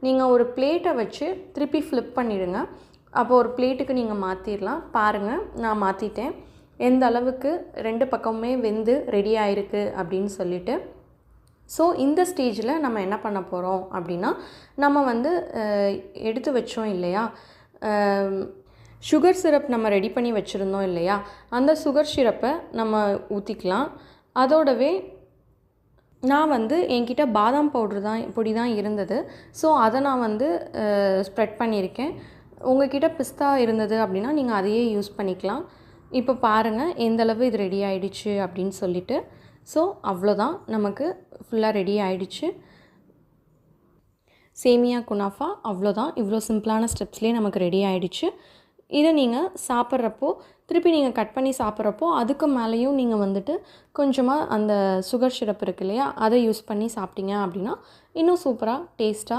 நீங்கள் ஒரு பிளேட்டை வச்சு திருப்பி ஃப்ளிப் பண்ணிவிடுங்க. அப்போ ஒரு பிளேட்டுக்கு நீங்கள் மாற்றிடலாம். பாருங்கள், நான் மாற்றிட்டேன். எந்த அளவுக்கு 2 பக்கமுமே வெந்து ரெடி ஆகிருக்கு அப்படின்னு சொல்லிட்டு. ஸோ இந்த ஸ்டேஜில் நம்ம என்ன பண்ண போகிறோம் அப்படின்னா, நம்ம வந்து எடுத்து வச்சோம் இல்லையா, சுகர் சிரப் நம்ம ரெடி பண்ணி வச்சுருந்தோம் இல்லையா, அந்த சுகர் சிரப்பை நம்ம ஊற்றிக்கலாம். அதோடவே நான் வந்து என்கிட்ட பாதாம் பொடி தான் இருந்தது. ஸோ அதை நான் வந்து ஸ்ப்ரெட் பண்ணியிருக்கேன். உங்கள்கிட்ட பிஸ்தா இருந்தது அப்படின்னா நீங்கள் அதையே யூஸ் பண்ணிக்கலாம். இப்போ பாருங்கள் எந்தளவு இது ரெடி ஆகிடுச்சு அப்படின்னு சொல்லிட்டு. ஸோ அவ்வளோதான், நமக்கு ஃபுல்லாக ரெடி ஆகிடுச்சு சேமியா குனாஃபா. அவ்வளோதான், இவ்வளோ சிம்பிளான ஸ்டெப்ஸ்லேயே நமக்கு ரெடி ஆகிடுச்சு. இதை நீங்கள் சாப்பிட்றப்போ திருப்பி நீங்கள் கட் பண்ணி சாப்பிட்றப்போ அதுக்கு மேலேயும் நீங்கள் வந்துட்டு கொஞ்சமாக அந்த சுகர் சிரப் இருக்கு இல்லையா, அதை யூஸ் பண்ணி சாப்பிட்டீங்க அப்படின்னா இன்னும் சூப்பராக டேஸ்ட்டாக